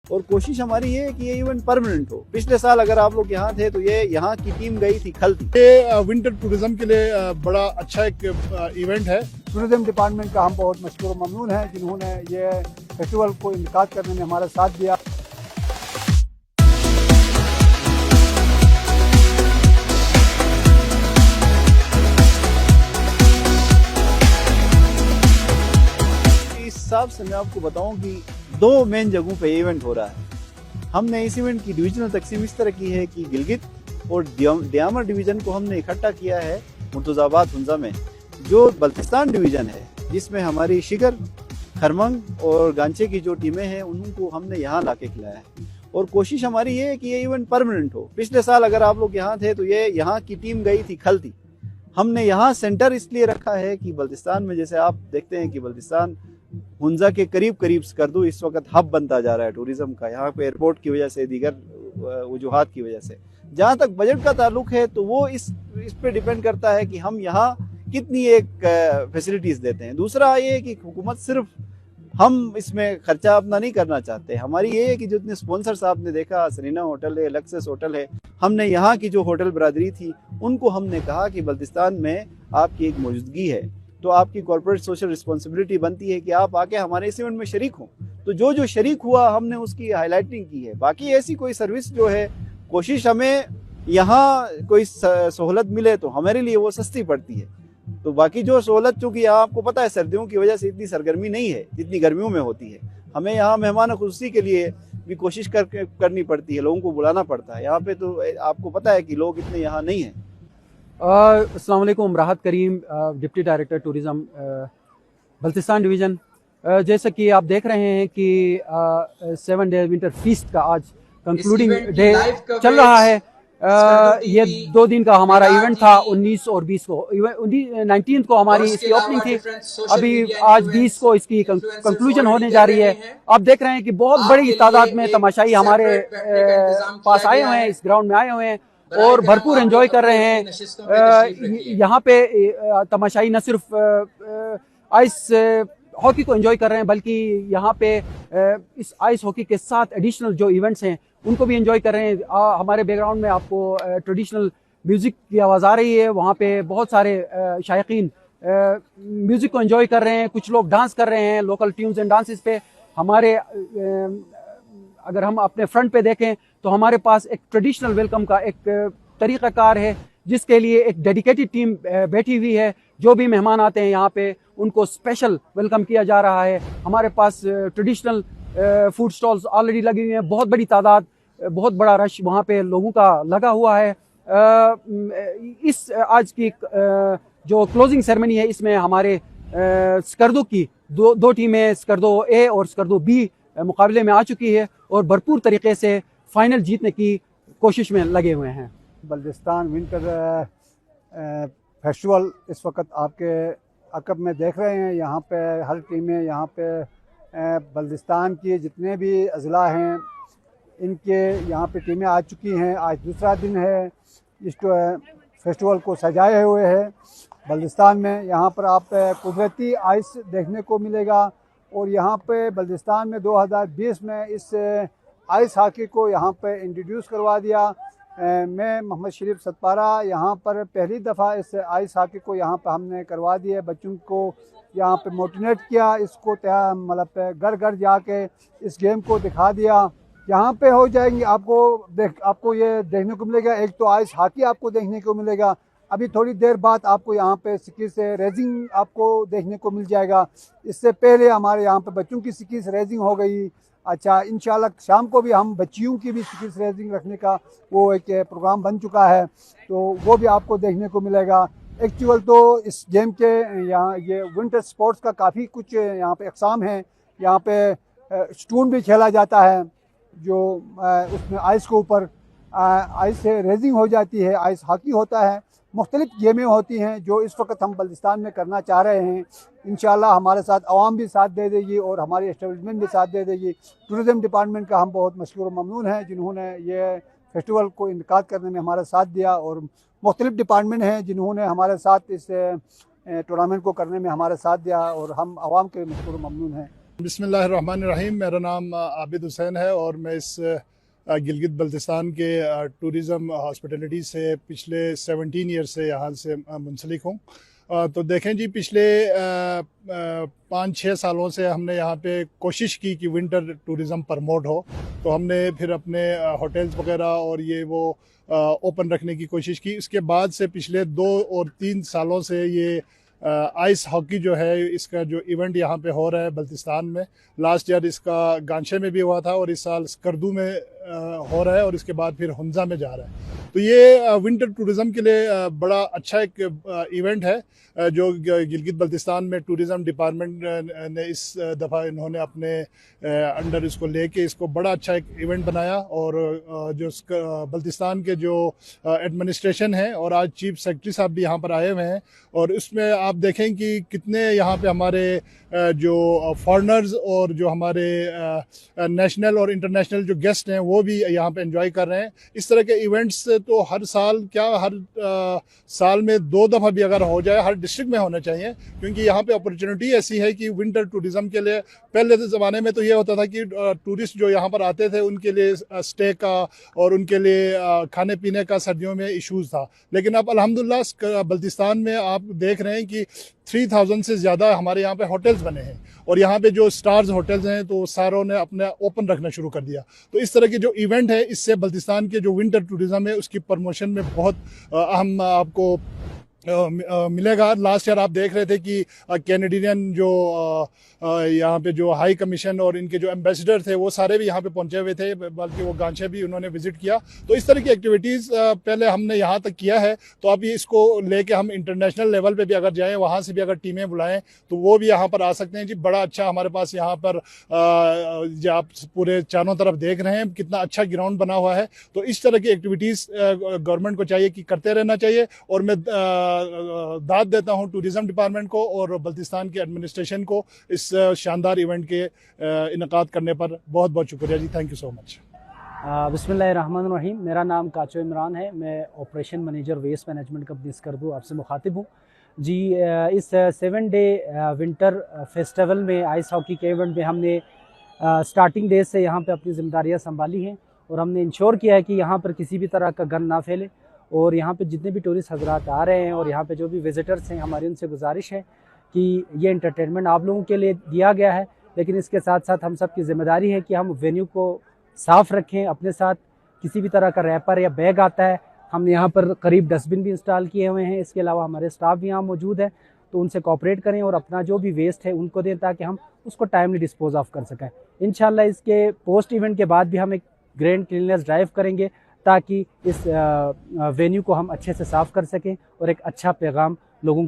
और कोशिश हमारी ये है कि ये इवेंट परमानेंट हो। पिछले साल अगर आप लोग यहाँ थे तो ये यहाँ की टीम गई थी खलती। ये विंटर टूरिज्म के लिए बड़ा अच्छा एक इवेंट है। टूरिज्म डिपार्टमेंट का हम बहुत मशकूर ममनून हैं जिन्होंने ये फेस्टिवल को इनकाद करने में हमारा साथ दिया। इस हिसाब से मैं आपको बताऊं कि दो मेन जगहों पे इवेंट हो रहा है। हमने इस इवेंट की डिविजनल तकसीम इस तरह की है कि गिलगित और दियामर डिवीजन को हमने इकट्ठा किया है मुर्तजाबाद हुंजा में। जो बल्तिस्तान डिवीजन है जिसमें हमारी शिगर, खरमंग और गांचे की जो टीमें हैं उनको हमने यहाँ ला के खिलाया है। और कोशिश हमारी ये है कि ये इवेंट परमानेंट हो। पिछले साल अगर आप लोग यहाँ थे तो ये यहाँ की टीम गई थी खलती। हमने यहाँ सेंटर इसलिए रखा है कि बल्तिस्तान में जैसे आप देखते हैं कि बल्तिस्तान हुंजा के करीब करीब स्कर्दू इस वक्त हब बनता जा रहा है टूरिज्म का, यहाँ पे एयरपोर्ट की वजह से, दीगर वजूहात की वजह से। जहाँ तक बजट का ताल्लुक है तो वो इस पे डिपेंड करता है कि हम यहाँ कितनी एक फैसिलिटीज देते हैं। दूसरा ये है कि हुकूमत सिर्फ हम इसमें खर्चा अपना नहीं करना चाहते। हमारी ये है कि जितने स्पॉन्सर्स आपने देखा, सरीना होटल है, लक्सेस होटल है, हमने यहाँ की जो होटल बरादरी थी उनको हमने कहा कि बल्तिस्तान में आपकी एक मौजूदगी है तो आपकी कॉर्पोरेट सोशल रिस्पॉन्सिबिलिटी बनती है कि आप आके हमारे इस इवेंट में शरीक हों। तो जो शरीक हुआ हमने उसकी हाईलाइटिंग की है। बाकी ऐसी कोई सर्विस जो है, कोशिश हमें यहाँ कोई सहूलत मिले तो हमारे लिए वो सस्ती पड़ती है। तो बाकी जो सहूलत, चूँकि यहाँ आपको पता है सर्दियों की वजह से इतनी सरगर्मी नहीं है जितनी गर्मियों में होती है। हमें यहाँ मेहमान खुशी के लिए भी कोशिश करनी पड़ती है, लोगों को बुलाना पड़ता है। यहाँ पे तो आपको पता है कि लोग इतने यहाँ नहीं हैं। अस्सलाम वालेकुम, Rahat Karim, deputy director tourism Baltistan division. जैसा कि आप देख रहे हैं कि 7 डे विंटर फीस्ट का आज कंक्लूडिंग डे चल रहा है। ये 2 दिन का हमारा इवेंट था। 19 और 20 को 19 को हमारी इसकी ओपनिंग थी। अभी आज 20 को इसकी कंक्लूजन होने जा रही है। आप देख रहे हैं कि बहुत बड़ी तादाद में तमाशाई हमारे पास आए हुए हैं, इस ग्राउंड में आए हुए हैं और भरपूर एंजॉय कर रहे हैं। यहाँ पे तमाशाई न सिर्फ आइस हॉकी को एंजॉय कर रहे हैं बल्कि यहाँ पे इस आइस हॉकी के साथ एडिशनल जो इवेंट्स हैं उनको भी एंजॉय कर रहे हैं। हमारे बैकग्राउंड में आपको ट्रेडिशनल म्यूजिक की आवाज़ आ रही है। वहाँ पे बहुत सारे शायकीन म्यूजिक को एंजॉय कर रहे हैं। कुछ लोग डांस कर रहे हैं लोकल ट्यून्स एंड डांसेस पे। हमारे अगर हम अपने फ्रंट पे देखें तो हमारे पास एक ट्रेडिशनल वेलकम का एक तरीक़ाकार है जिसके लिए एक डेडिकेटेड टीम बैठी हुई है। जो भी मेहमान आते हैं यहाँ पे उनको स्पेशल वेलकम किया जा रहा है। हमारे पास ट्रेडिशनल फूड स्टॉल्स ऑलरेडी लगी हुई हैं। बहुत बड़ी तादाद, बहुत बड़ा रश वहाँ पे लोगों का लगा हुआ है। इस आज की जो क्लोजिंग सेरेमनी है इसमें हमारे स्कर्दो की दो टीमें, स्कर्दो ए और स्कर्दो बी, मुकाबले में आ चुकी है और भरपूर तरीके से फाइनल जीतने की कोशिश में लगे हुए हैं। बल्तिस्तान विंटर फेस्टिवल इस वक्त आपके अकब में देख रहे हैं। यहाँ पे हर टीमें, यहाँ पे बल्तिस्तान की जितने भी अज़ला हैं इनके यहाँ पे टीमें आ चुकी हैं। आज दूसरा दिन है इस फेस्टिवल को सजाए हुए है बल्तिस्तान में। यहाँ पर आप कुदरती आइस देखने को मिलेगा और यहाँ पे बल्तिस्तान में 2020 में इस आइस हॉकी को यहाँ पे इंट्रोड्यूस करवा दिया। मैं मोहम्मद शरीफ सतपारा यहाँ पर पहली दफ़ा इस आइस हॉकी को यहाँ पे हमने करवा दिया। बच्चों को यहाँ पे मोटिवेट किया, इसको मतलब घर घर जाके इस गेम को दिखा दिया। यहाँ पे हो जाएंगे आपको ये देखने को मिलेगा। एक तो आइस हॉकी आपको देखने को मिलेगा। अभी थोड़ी देर बाद आपको यहाँ पे सिक्की से रेजिंग आपको देखने को मिल जाएगा। इससे पहले हमारे यहाँ पे बच्चों की सिक्की से रेजिंग हो गई। अच्छा, इंशाल्लाह शाम को भी हम बच्चियों की भी सिक्की से रेजिंग रखने का वो एक प्रोग्राम बन चुका है, तो वो भी आपको देखने को मिलेगा। एक्चुअल तो इस गेम के यहाँ ये विंटर स्पोर्ट्स का काफ़ी कुछ यहाँ पे अक़साम हैं। यहाँ पे स्टून भी खेला जाता है जो उसमें आइस के ऊपर आइस से रेजिंग हो जाती है। आइस हॉकी होता है, मुख्तलिफ गेमें होती हैं जो इस वक्त हम बल्तिस्तान में करना चाह रहे हैं। इंशाल्लाह हमारे साथ आवाम भी साथ दे देगी और हमारी एस्टेब्लिशमेंट भी साथ दे देगी। टूरिज़म डिपार्टमेंट का हम बहुत मशकूर ममनून हैं जिन्होंने ये फेस्टिवल को इनकाद करने में हमारा साथ दिया और मुख्तलिफ डिपार्टमेंट हैं जिन्होंने हमारे साथ इस टूर्नामेंट को करने में हमारा साथ दिया और हम आवाम के मशकूर ममनून हैं। बिस्मिल्लाहिर्रहमानिर्रहीम। मेरा नाम आबिद हुसैन है और मैं इस गिलगित बल्तिस्तान के टूरिज़म हॉस्पिटलिटी से पिछले 17 ईयर से यहाँ से मुंसलिक हूँ। तो देखें जी, पिछले 5-6 सालों से हमने यहाँ पे कोशिश की कि विंटर टूरिज़म प्रमोट हो। तो हमने फिर अपने होटल्स वगैरह और ये वो ओपन रखने की कोशिश की। इसके बाद से पिछले 2 और 3 सालों से ये आइस हॉकी जो है, इसका जो इवेंट यहाँ पे हो रहा है बल्तिस्तान में, लास्ट ईयर इसका गांशे में भी हुआ था और इस साल स्कर्दू में हो रहा है और इसके बाद फिर हुंजा में जा रहा है। तो ये विंटर टूरिज़म के लिए बड़ा अच्छा एक इवेंट है जो गिलगित बल्तिस्तान में टूरिज़म डिपार्टमेंट ने इस दफ़ा इन्होंने अपने अंडर इसको लेके इसको बड़ा अच्छा एक इवेंट बनाया। और जो बल्तिस्तान के जो एडमिनिस्ट्रेशन है और आज चीफ सेक्रेटरी साहब भी यहाँ पर आए हुए हैं और इसमें आप देखें कि कितने यहाँ पे हमारे जो फॉरेनर्स और जो हमारे नेशनल और इंटरनेशनल जो गेस्ट हैं वो भी यहाँ पे एंजॉय कर रहे हैं। इस तरह के इवेंट्स तो हर साल क्या हर साल में 2 दफ़ा भी अगर हो जाए हर डिस्ट्रिक्ट में होना चाहिए, क्योंकि यहाँ पे अपॉर्चुनिटी ऐसी है कि विंटर टूरिज़म के लिए पहले के ज़माने में तो ये होता था कि टूरिस्ट जो यहाँ पर आते थे उनके लिए स्टे का और उनके लिए खाने पीने का सर्दियों में इश्यूज़ था। लेकिन अब अल्हम्दुलिल्लाह बल्तिस्तान में आप देख रहे हैं कि 3000 से ज़्यादा हमारे यहाँ पे होटल्स बने हैं और यहाँ पे जो स्टार्स होटल्स हैं तो सारों ने अपने ओपन रखना शुरू कर दिया। तो इस तरह के जो इवेंट है इससे बल्तिस्तान के जो विंटर टूरिज़म है उसकी प्रमोशन में बहुत अहम आपको मिलेगा। लास्ट ईयर आप देख रहे थे कि कैनेडियन जो यहाँ पे जो हाई कमीशन और इनके जो एम्बेसडर थे वो सारे भी यहाँ पे पहुँचे हुए थे, बल्कि वो गांचे भी उन्होंने विजिट किया। तो इस तरह की एक्टिविटीज़ पहले हमने यहाँ तक किया है, तो अब इसको लेके हम इंटरनेशनल लेवल पे भी अगर जाएँ, वहाँ से भी अगर टीमें बुलाएं तो वो भी यहाँ पर आ सकते हैं जी। बड़ा अच्छा हमारे पास यहाँ पर जो आप पूरे चारों तरफ देख रहे हैं कितना अच्छा ग्राउंड बना हुआ है। तो इस तरह की एक्टिविटीज़ गवर्नमेंट को चाहिए कि करते रहना चाहिए। और मैं दाद देता हूं टूरिज़म डिपार्टमेंट को और बल्तिस्तान के एडमिनिस्ट्रेशन को इस शानदार इवेंट के इनकाद करने पर बहुत बहुत शुक्रिया जी। Thank you so much. बिस्मिल्लाहिर्रहमानिर्रहीम। मेरा नाम काचो इमरान है। मैं operation manager waste management company Skardu आपसे मुखातिब हूँ जी। इस 7 डे विंटर फेस्टिवल में आइस हॉकी के इवेंट में हमने स्टार्टिंग डेज से यहाँ पे अपनी जिम्मेदारियाँ संभाली हैं और हमने इंश्योर किया है कि यहाँ पर किसी भी तरह का गन ना फैले। और यहाँ पे जितने भी टूरिस्ट हजरात आ रहे हैं और यहाँ पे जो भी विजिटर्स हैं, हमारी उनसे गुजारिश है कि ये एंटरटेनमेंट आप लोगों के लिए दिया गया है, लेकिन इसके साथ साथ हम सब की जिम्मेदारी है कि हम वेन्यू को साफ़ रखें। अपने साथ किसी भी तरह का रैपर या बैग आता है, हमने यहाँ पर करीब डस्टबिन भी इंस्टॉल किए हुए हैं। इसके अलावा हमारे स्टाफ भी यहाँ मौजूद है, तो उनसे कोऑपरेट करें और अपना जो भी वेस्ट है उनको दें ताकि हम उसको टाइमली डिस्पोज ऑफ कर सकें। इंशाल्लाह इसके पोस्ट इवेंट के बाद भी हम एक ग्रैंड क्लीननेस ड्राइव करेंगे ताकि इस वेन्यू को हम अच्छे से साफ़ कर सकें और एक अच्छा पैगाम लोगों